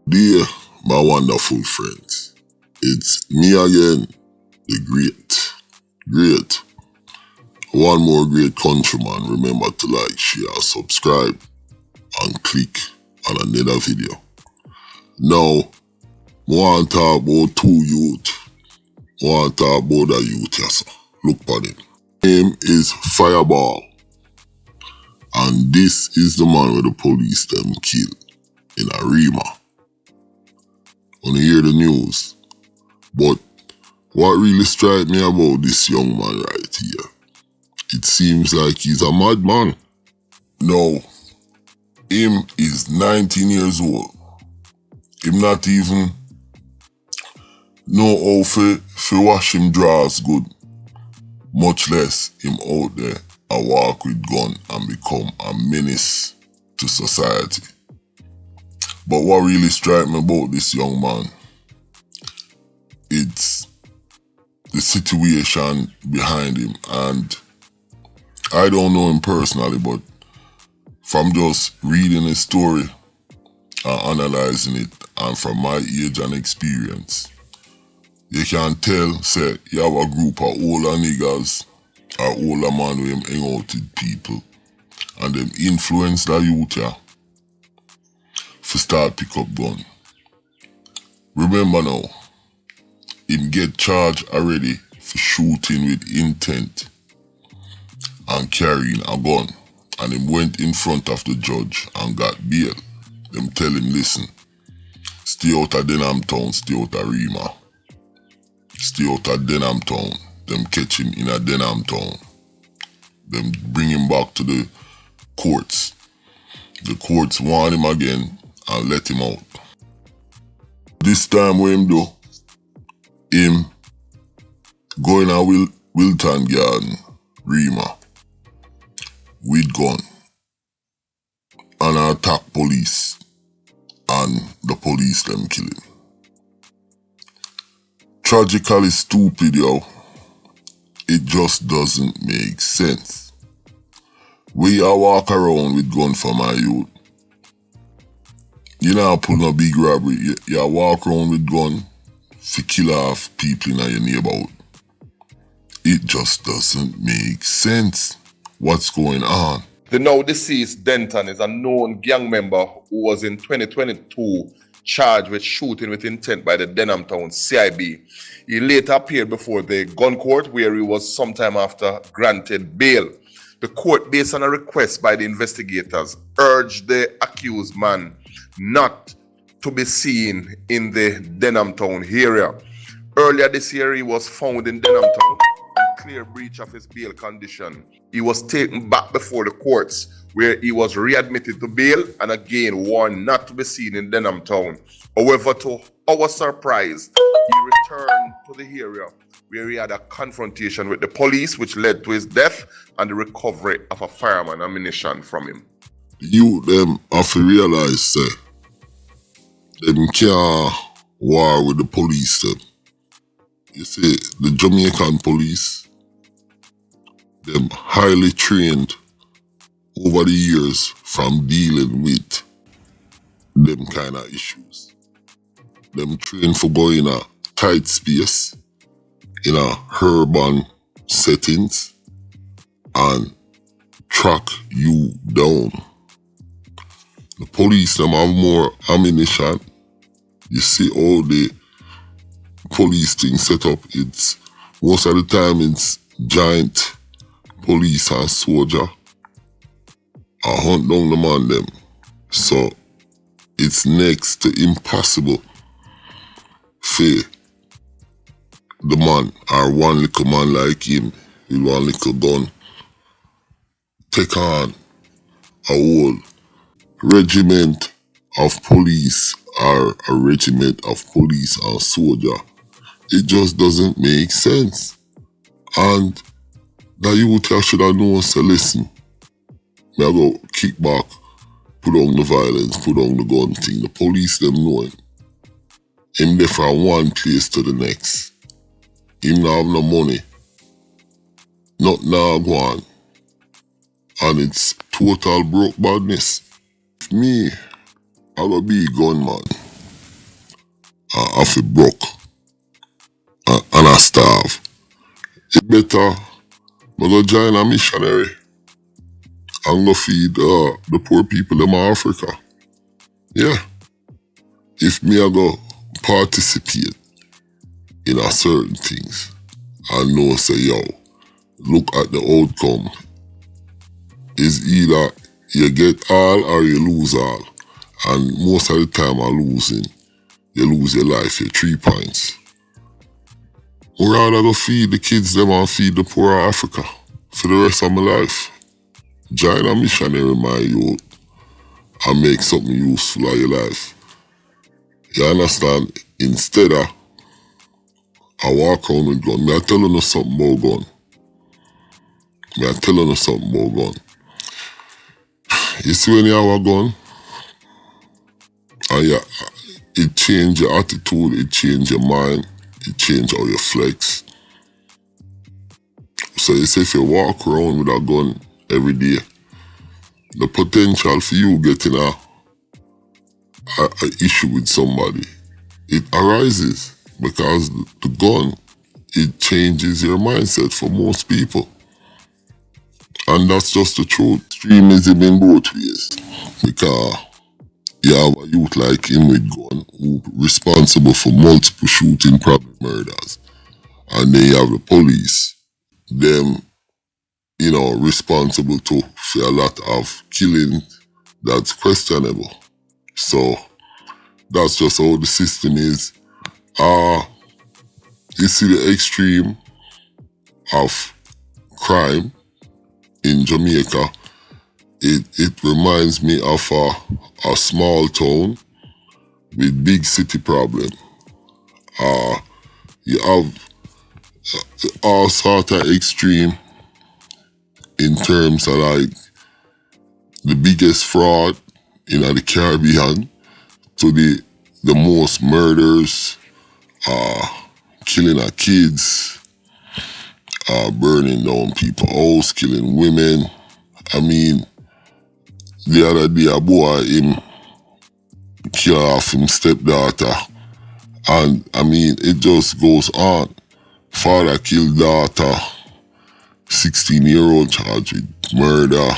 Dear my wonderful friends, it's me again, the great, one more great countryman. Remember to like, share, subscribe, and click on another video. Now, I want to talk about two youth. I want to talk about a youth, yes. Look for him. Name is Fireball. And this is the man with the police them kill in a Rema. When you hear the news. But what really strikes me about this young man right here, it seems like he's a madman. Now, him is 19 years old. Him not even know how to wash him drawers good. Much less him out there and walk with gun and become a menace to society. But what really strikes me about this young man, it's the situation behind him. And I don't know him personally, but from just reading his story and analyzing it, and from my age and experience, you can tell, say, you have a group of older niggas or older man who hang out with people, and them influence the youth here to start pick up gun. Remember now, him get charged already for shooting with intent and carrying a gun, and him went in front of the judge and got bail. Them tell him, listen, stay out of Denham Town, stay out of Rema. Stay out of Denham Town. Them catch him in a Denham Town. Them bring him back to the courts. The courts warn him again and let him out. This time what him do, him go in a Wilton Gardens, Rema, with gun and attack police, and the police them kill him. Tragically stupid, yo. It just doesn't make sense. We all walk around with gun for my youth. You know, pull no big robbery. You walk around with gun to kill off people in your neighborhood. It just doesn't make sense. What's going on? The now deceased Denton is a known gang member who was in 2022 charged with shooting with intent by the Denham Town CIB. He later appeared before the gun court, where he was sometime after granted bail. The court, based on a request by the investigators, urged the accused man not to be seen in the Denham Town area. Earlier this year, he was found in Denham Town in clear breach of his bail condition. He was taken back before the courts, where he was readmitted to bail and again warned not to be seen in Denham Town. However, to our surprise, he returned to the area where he had a confrontation with the police, which led to his death and the recovery of a firearm and ammunition from him. You them have to realize, say, them can't war with the police them. You see, the Jamaican police, them highly trained over the years from dealing with them kind of issues. Them trained for going in a tight space, in a urban settings, and track you down. The police them have more ammunition. You see all the police thing set up, it's most of the time it's giant police and soldier. I hunt down the man them. So it's next to impossible for the man or one little man like him with one little gun take on a whole regiment of police or a regiment of police and soldier. It just doesn't make sense. And the youth should have known, so listen, I go kick back, put on the violence, put on the gun thing. The police them know him. Him there from one place to the next. Him not have no money. Nothing now go on. And it's total broke badness. Me, I go be a gunman. I feel broke and I starve. It better I go join a missionary and go feed the poor people in Africa. Yeah. If me I go participate in a certain things and know say, yo, look at the outcome. Is either you get all or you lose all. And most of the time I'm losing. You lose your life, your 3 points. I'd rather go feed the kids them and feed the poor of Africa for the rest of my life. Join a missionary, my youth, and make something useful of your life. You understand? Instead of I walk around with gun, me I tell you something about gun. Me I tell you something about gun. You see when you have a gun, and it change your attitude, it change your mind, it change how you flex. So you say if you walk around with a gun every day, the potential for you getting a issue with somebody, it arises because the gun, it changes your mindset for most people. And that's just the truth. Extremism in both ways. Because you have a youth like him with gun who responsible for multiple shooting, probably murders. And then you have the police, them, you know, responsible too for a lot of killing that's questionable. So that's just how the system is. You see the extreme of crime in Jamaica, it reminds me of a small town with big city problem. You have all sort of extreme in terms of like the biggest fraud in the Caribbean to the most murders, killing of kids, burning down people's house, killing women. I mean, the other day a boy him kill off him stepdaughter, and I mean it just goes on. Father killed daughter, 16-year-old charged with murder,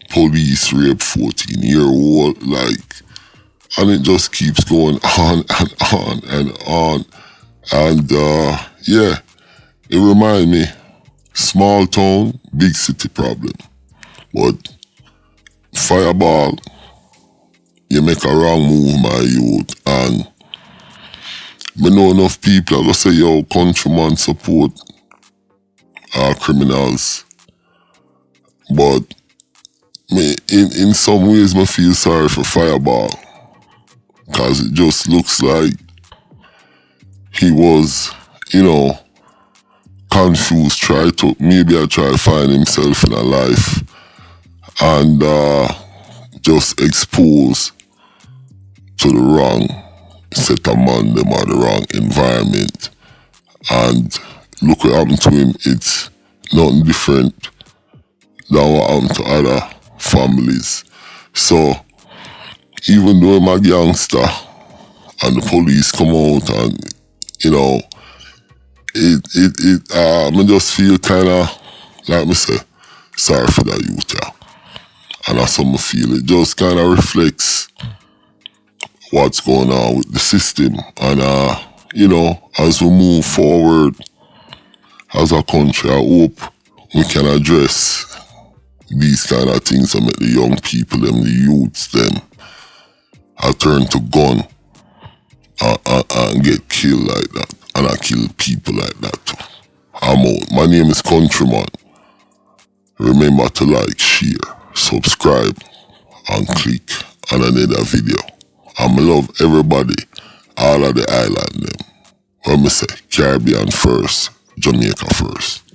police rape 14-year-old, like, and it just keeps going on and on and on. And yeah, it reminds me, small town, big city problem. But fireball, you make a wrong move, my youth, and I know enough people are gonna say, yo, countryman support our criminals. But me, in some ways, I feel sorry for Fireball, because it just looks like he was, you know, confused, try to find himself in a life, and just exposed to the wrong set of man them or the wrong environment. And look what happened to him. It's nothing different than what happened to other families. So even though I'm a gangster and the police come out and, you know, I just feel kind of, like me say, sorry for that youth, yeah. And that's how I feel. It just kind of reflects what's going on with the system. And, you know, as we move forward as a country, I hope we can address these kind of things and make the young people, them, the youths, them, turn to gun and get killed like that. And I kill people like that too. I'm out. My name is Countryman. Remember to like, share, subscribe, and click on another video. I love everybody, all of the island them. What me say, Caribbean first, Jamaica first.